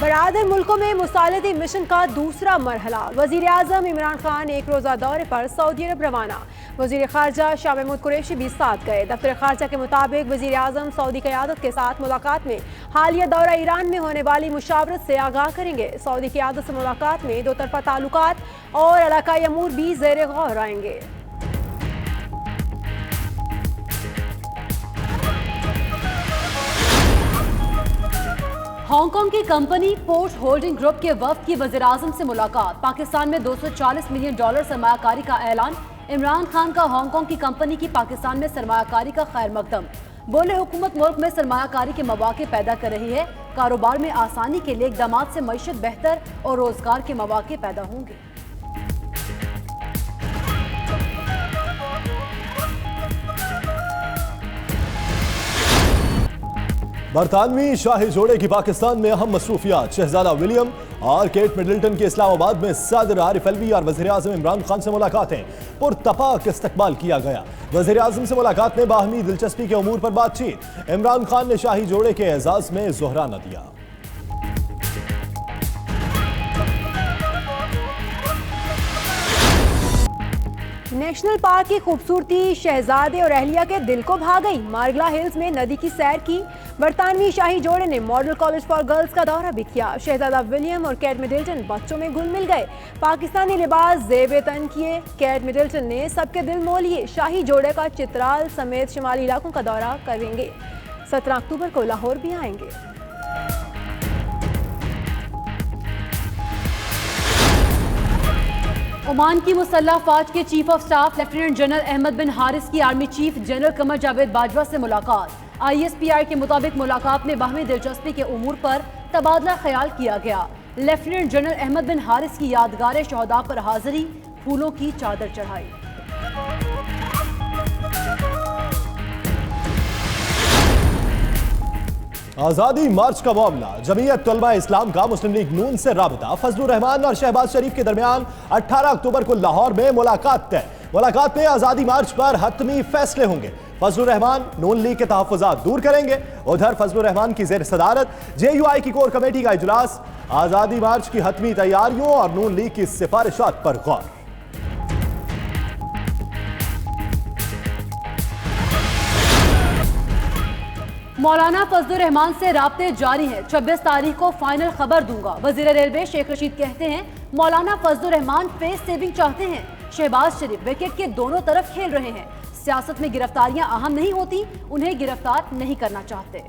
बरादर मुल्कों में मुसालती मिशन का दूसरा मरहला। वजीर आजम इमरान खान एक रोज़ा दौरे पर सऊदी अरब रवाना। वजीर खारजा शाह महमूद कुरैशी भी साथ गए। दफ्तर खारजा के मुताबिक वजीर आजम सऊदी क़यादत के साथ मुलाकात में हालिया दौरा ईरान में होने वाली मुशावरत से आगाह करेंगे। सऊदी क़यादत से मुलाकात में दो तरफा ताल्लुकात और इलाकाई अमूर भी ज़ेर गौर आएंगे। हांगकांग की कंपनी पोर्ट होल्डिंग ग्रुप के वफ्द की वज़ीर आज़म से मुलाकात। पाकिस्तान में $240 मिलियन सरमायाकारी का ऐलान। इमरान खान का हांगकांग की कंपनी की पाकिस्तान में सरमायाकारी का खैर मकदम। बोले हुकूमत मुल्क में सरमायाकारी के मौके पैदा कर रही है। कारोबार में आसानी के लिए इक़दामात से मईशत बेहतर और रोजगार के मौके पैदा होंगे। बरतानवी शाही जोड़े की पाकिस्तान में अहम मसरूफियात। शहजादा विलियम और केट मिडल्टन के इस्लामाबाद में सदर आरिफ अलवी और वज़ीर आज़म इमरान खान से मुलाकातें। पुरतपाक इस्तकबाल किया गया। वज़ीर आज़म से मुलाकात में बाहमी दिलचस्पी के उमूर पर बातचीत। इमरान खान ने शाही जोड़े के एजाज में जोहराना दिया। नेशनल पार्क की खूबसूरती शहजादे और अहलिया के दिल को भा गई। मार्गला हिल्स में नदी की सैर की। बरतानवी शाही जोड़े ने मॉडल कॉलेज फॉर गर्ल्स का दौरा भी किया। शहजादा विलियम और केट मिडल्टन बच्चों में घुल मिल गए। पाकिस्तानी लिबास ज़ेब तन किए। केट मिडल्टन ने सबके दिल मोह लिए। शाही जोड़े का चित्राल समेत शिमाली इलाकों का दौरा करेंगे। 17 अक्टूबर को लाहौर भी आएंगे। ओमान की मुसल्लह फौज के chief of staff lieutenant general Ahmed bin Haris की army chief general Qamar Javed Bajwa से मुलाकात। ISPR के मुताबिक मुलाकात में बाहमी दिलचस्पी के उमूर पर तबादला ख्याल किया गया। लेफ्टिनेंट जनरल अहमद बिन हारिस की यादगार शहदा पर हाजिरी, फूलों की चादर चढ़ाई। आज़ादी मार्च का मामला। जमीयत उलमा इस्लाम का मुस्लिम लीग नून से राबता। फजलुर रहमान और शहबाज शरीफ के दरमियान 18 अक्टूबर को लाहौर में मुलाकात तय। मुलाकात में आज़ादी मार्च पर हतमी फैसले होंगे। फजलुर रहमान नून लीग के तहफ़्फ़ुज़ात दूर करेंगे। उधर फजलुर रहमान की ज़ेर सदारत JUI की कोर कमेटी का इजलास। आज़ादी मार्च की हतमी तैयारियों और नून लीग की सिफारिशात पर गौर। मौलाना फजलुर रहमान से राब्ते जारी हैं। 26 तारीख को फाइनल खबर दूंगा। वजीर रेलवे शेख रशीद कहते हैं मौलाना फजलुर रहमान फेस सेविंग चाहते हैं। शहबाज शरीफ विकेट के दोनों तरफ खेल रहे हैं। सियासत में गिरफ्तारियां अहम नहीं होती, उन्हें गिरफ्तार नहीं करना चाहते।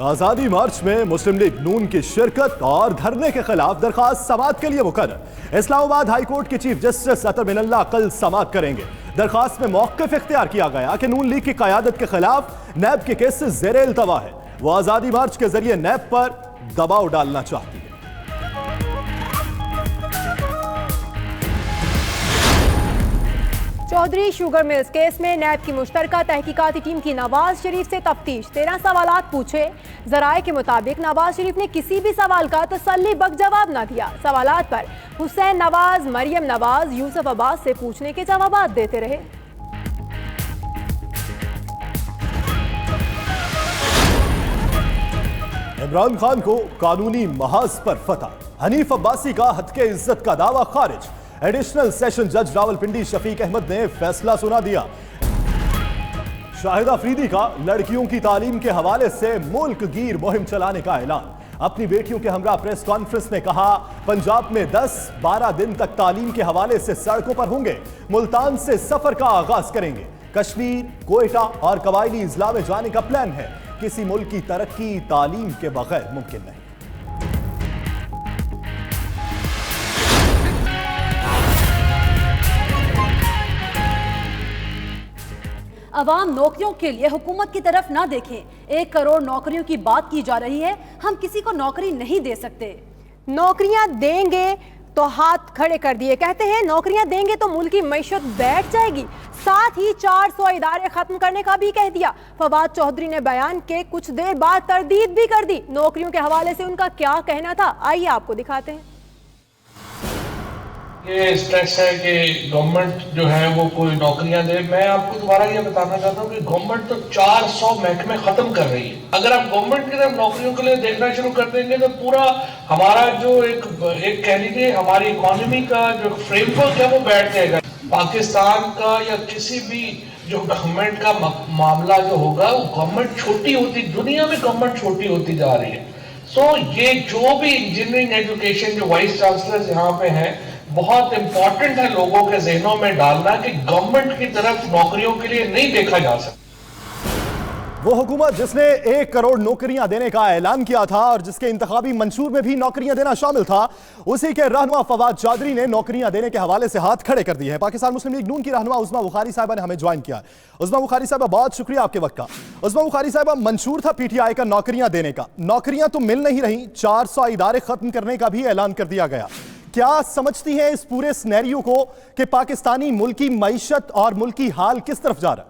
आज़ादी मार्च में मुस्लिम लीग नून की शिरकत और धरने के खिलाफ दरखास्त समाअत के लिए मुकर्रर। इस्लामाबाद हाई कोर्ट के चीफ जस्टिस अतर मिनल्ला कल समाअत करेंगे। दरखास्त में मौक़िफ़ इख्तियार किया गया कि नून लीग की क़यादत के खिलाफ नैब के केसेस ज़ेरे इल्तवा है। वो आज़ादी मार्च के जरिए नैब पर दबाव डालना चाहती है। चौधरी शुगर मिल्स केस में नैब की मुश्तरका तहकीकाती टीम की नवाज शरीफ से तफ्तीश। 13 सवालात पूछे। जराये के मुताबिक नवाज शरीफ ने किसी भी सवाल का तसल्ली बख्श जवाब न दिया। सवालात पर हुसैन नवाज, मरियम नवाज, यूसुफ अब्बास से पूछने के जवाब देते रहे। इमरान खान को कानूनी महाज पर फतह। हनीफ अब्बासी का हत्के इज्जत का दावा खारिज। एडिशनल सेशन जज रावलपिंडी शफीक अहमद ने फैसला सुना दिया। शाहिद अफरीदी का लड़कियों की तालीम के हवाले से मुल्क गिर मुहिम चलाने का ऐलान। अपनी बेटियों के हमरा प्रेस कॉन्फ्रेंस में कहा पंजाब में 10-12 दिन तक तालीम के हवाले से सड़कों पर होंगे। मुल्तान से सफर का आगाज करेंगे। कश्मीर, कोयटा और कबायली इजला में जाने का प्लान है। किसी मुल्क की तरक्की तालीम के बगैर मुमकिन नहीं। अवाम नौकरियों के लिए हुकूमत की तरफ ना देखें। 1 करोड़ नौकरियों की बात की जा रही है। हम किसी को नौकरी नहीं दे सकते। नौकरियां देंगे तो हाथ खड़े कर दिए। कहते हैं नौकरियां देंगे तो मुल्क की मईशत बैठ जाएगी। साथ ही 400 इदारे खत्म करने का भी कह दिया। फवाद चौधरी ने बयान के कुछ देर बाद तरदीद भी कर दी। नौकरियों के हवाले से उनका क्या कहना था, आइए आपको दिखाते हैं। ये स्ट्रेस है कि गवर्नमेंट जो है वो कोई नौकरियां दे। मैं आपको दोबारा ये बताना चाहता हूँ कि गवर्नमेंट तो 400 महकमे खत्म कर रही है। अगर आप गवर्नमेंट की तरफ नौकरियों के लिए देखना शुरू कर देंगे तो पूरा हमारा जो एक कह लीजिए हमारी इकोनॉमी का जो फ्रेमवर्क है वो बैठ जाएगा। पाकिस्तान का या किसी भी जो गवर्नमेंट का मामला जो होगा वो गवर्नमेंट छोटी होती, दुनिया में गवर्नमेंट छोटी होती जा रही है। ये जो भी इंजीनियरिंग एजुकेशन जो वाइस चांसलर यहाँ पे हैं, बहुत इंपॉर्टेंट है लोगों के जहनों में डालना कि गवर्नमेंट की तरफ नौकरियों के लिए नहीं देखा जा सकता। वो हुकूमत जिसने 1 करोड़ नौकरियां देने का ऐलान किया था और जिसके इंतखाबी मंशूर में भी नौकरियां देना शामिल था, उसी के रहनुमा फवाद चौधरी ने नौकरियां देने के हवाले से हाथ खड़े कर दिए हैं। पाकिस्तान मुस्लिम लीग नून की रहनुमा उस्मा बुखारी साहिबा ने हमें ज्वाइन किया। उस्मा बुखारी साहिबा, बहुत शुक्रिया आपके वक्त का। उस्मा बुखारी साहिबा, मंशूर था पीटीआई का नौकरियां देने का, नौकरियां तो मिल नहीं रही, 400 इदारे खत्म करने का भी ऐलान कर दिया गया। क्या समझती हैं इस पूरे सिनेरियो को कि पाकिस्तानी मुल्की मईशत और मुल्की हाल किस तरफ जा रहा है?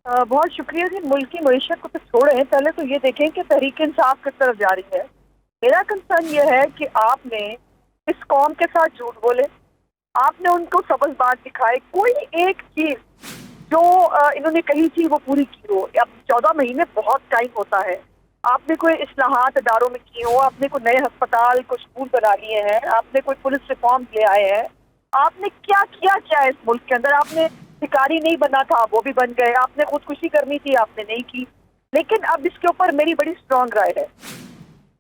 बहुत शुक्रिया जी। मुल्क की मईशत को तो छोड़ें, पहले तो ये देखें कि तहरीक इंसाफ किस तरफ जा रही है। मेरा कंसर्न ये है कि आपने इस कौम के साथ झूठ बोले, आपने उनको सबज बात दिखाए, कोई एक चीज जो इन्होंने कही थी वो पूरी की हो। अब 14 महीने बहुत टाइम होता है। आपने कोई इस्लाहात इदारों में की हो, आपने कोई नए अस्पताल, कोई स्कूल बना लिए हैं, आपने कोई पुलिस रिफॉर्म ले आए हैं, आपने क्या किया क्या है इस मुल्क के अंदर? आपने शिकारी नहीं बना था, वो भी बन गए। आपने खुदकुशी करनी थी, आपने नहीं की। लेकिन अब इसके ऊपर मेरी बड़ी स्ट्रॉन्ग राय है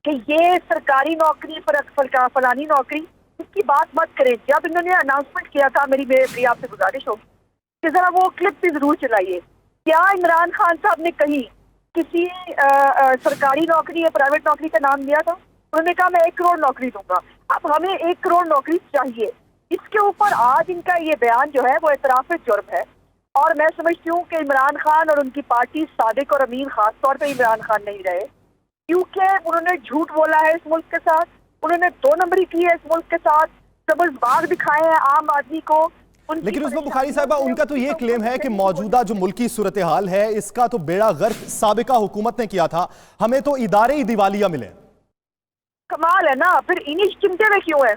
कि ये सरकारी नौकरी फलानी नौकरी, इसकी बात मत करें। जब इन्होंने अनाउंसमेंट किया था, मेरी आपसे गुजारिश होगी कि जरा वो क्लिप भी जरूर चलाइए। क्या इमरान खान साहब ने कहीं किसी सरकारी नौकरी या प्राइवेट नौकरी का नाम लिया था? उन्होंने कहा मैं 1 करोड़ नौकरी दूंगा। अब हमें 1 करोड़ नौकरी चाहिए। इसके ऊपर आज इनका ये बयान जो है वो एतराफ़ जुर्म है। और मैं समझती हूँ कि इमरान खान और उनकी पार्टी सादिक और अमीन, खास तौर पे इमरान खान नहीं रहे, क्योंकि उन्होंने झूठ बोला है इस मुल्क के साथ, उन्होंने 2 नंबरी की है इस मुल्क के साथ, सबज बाग दिखाए हैं आम आदमी को। लेकिन उसमें बुखारी साहिबा, उनका तो ये क्लेम है कि मौजूदा जो मुल्की सूरत हाल है इसका तो बेड़ा गर्क साबिका हुकूमत ने किया था, हमें तो इदारे ही दिवालिया मिले। कमाल है ना, फिर इन्हीं चिमटे में क्यों है?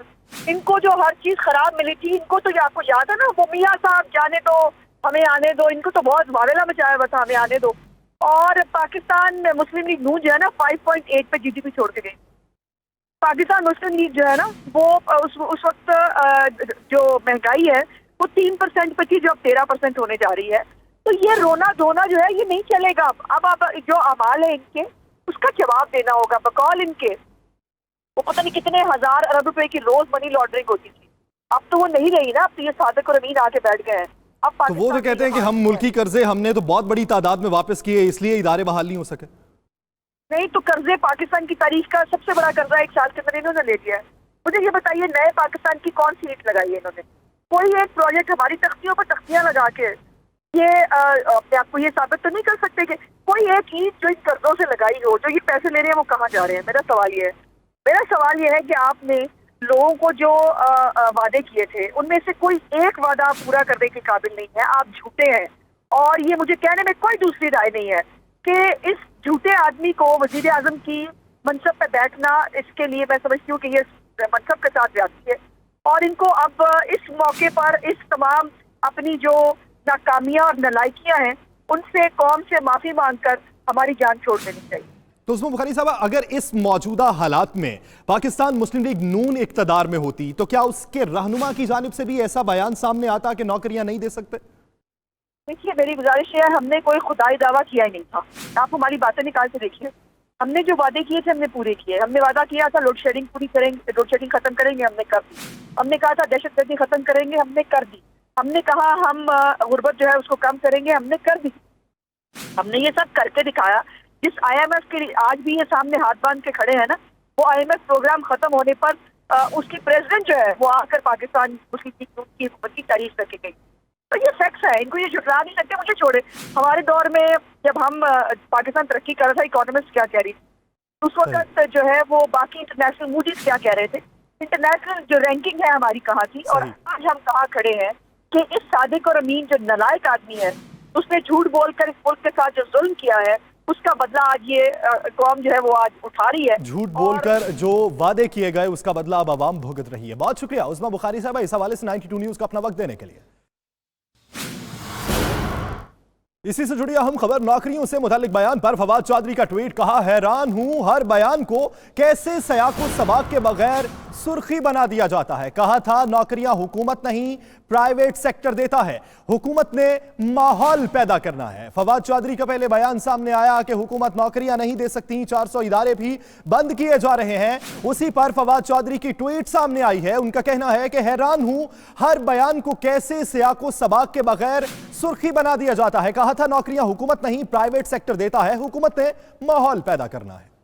इनको जो हर चीज खराब मिली थी, इनको तो आपको याद है ना, वो मियाँ साहब जाने दो, हमें आने दो, इनको तो बहुत वावेला मचाया हुआ था, हमें आने दो। और पाकिस्तान मुस्लिम लीग नून जो है ना 5.8 पे जीडीपी छोड़ के गई। पाकिस्तान मुस्लिम लीग जो है ना वो उस वक्त जो महंगाई है वो 3% पे थी, जो अब 13% होने जा रही है। तो ये रोना धोना जो है ये नहीं चलेगा। अब आप जो अमाल है इनके, उसका जवाब देना होगा। बकौल इनके वो पता नहीं कितने हजार अरब रुपए की रोज मनी लॉन्ड्रिंग होती थी, अब तो वो नहीं रही ना। अब तो ये सादिक और अमीन आके बैठ गए हैं। अब तो वो तो कहते हैं कि हम मुल्की कर्जे हमने तो बहुत बड़ी तादाद में वापस किए, इसलिए इदारे बहाल नहीं हो सके। नहीं तो कर्जे पाकिस्तान की तारीख का सबसे बड़ा कर्जा 1 साल के अंदर इन्होंने ले लिया है। मुझे ये बताइए, नए पाकिस्तान की कौन सी ईंट लगाई है इन्होंने? कोई एक प्रोजेक्ट हमारी तख्तियों पर तख्तियां लगा के ये अपने आपको ये साबित तो नहीं कर सकते कि कोई एक ईंट जो इन कर्जों से लगाई हो, जो ये पैसे ले रहे हैं वो कहाँ जा रहे हैं? मेरा सवाल ये है कि आपने लोगों को जो वादे किए थे उनमें से कोई एक वादा पूरा करने के काबिल नहीं है। आप झूठे हैं। और ये मुझे कहने में कोई दूसरी राय नहीं है कि इस झूठे आदमी को वजीर आजम की मनसब पे बैठना, इसके लिए मैं समझती हूँ कि ये मनसब के साथ जाती है। और इनको अब इस मौके पर इस तमाम अपनी जो नाकामियां और नालायकियां हैं उनसे कौम से माफी मांगकर हमारी जान छोड़ देनी चाहिए। तो उसमें बुखारी साहब, अगर इस मौजूदा हालात में पाकिस्तान मुस्लिम लीग नून इक्तदार में होती तो क्या उसके रहनुमा की जानिब से भी ऐसा बयान सामने आता कि नौकरियां नहीं दे सकते? देखिए, मेरी गुजारिश है, हमने कोई खुदाई दावा किया ही नहीं था। आप हमारी बातें निकाल के देखिए। हमने जो वादे किए थे हमने पूरे किए। हमने वादा किया था लोड शेडिंग पूरी करेंगे, लोड शेडिंग खत्म करेंगे, हमने कर दी। हमने कहा था दहशतगर्दी खत्म करेंगे, हमने कर दी। हमने कहा हम गुर्बत जो है उसको कम करेंगे, हमने कर दी। हमने ये सब करके दिखाया। जिस IMF के आज भी ये सामने हाथ बांध के खड़े हैं ना, वो IMF प्रोग्राम खत्म होने पर उसकी प्रेसिडेंट जो है वो आकर पाकिस्तान मुस्लिम लीग नून की हुकूमत की तारीफ करके गई। तो ये फैक्ट्स है, इनको ये झुठला नहीं सकते। मुझे छोड़े, हमारे दौर में जब हम पाकिस्तान तरक्की कर रहा था, इकोनॉमिस्ट क्या कह रही थी उस वक्त जो है वो बाकी इंटरनेशनल मूडीज क्या कह रहे थे, इंटरनेशनल जो रैंकिंग है हमारी कहाँ थी, और आज हम कहाँ खड़े हैं कि इस सादिक और अमीन जो नालायक आदमी है, उसने झूठ बोलकर इस मुल्क के साथ जो जुल्म किया है उसका बदला आज ये कौम जो है वो आज उठा रही है। झूठ बोलकर जो वादे किए गए उसका बदला अब आवाम भुगत रही है। बहुत शुक्रिया उस्मा बुखारी साहब इस हवाले से 92 न्यूज का अपना वक्त देने के लिए। इसी से जुड़ी अहम खबर, नौकरियों से मुतालिक बयान पर फवाद चौधरी का ट्वीट, कहा हैरान हूं हर बयान को कैसे सयाको सबाक के बगैर सुर्खी बना दिया जाता है। कहा था नौकरियां हुकूमत नहीं प्राइवेट सेक्टर देता है, हुकूमत ने माहौल पैदा करना है। फवाद चौधरी का पहले बयान सामने आया कि हुकूमत नौकरियां नहीं दे सकती, 400 इदारे भी बंद किए जा रहे हैं। उसी पर फवाद चौधरी की ट्वीट सामने आई है। उनका कहना है कि हैरान हूं हर बयान को कैसे सयाको सबाक के बगैर सुर्खी बना दिया जाता है। कहा था नौकरियां हुकूमत नहीं प्राइवेट सेक्टर देता है, हुकूमत ने माहौल पैदा करना है।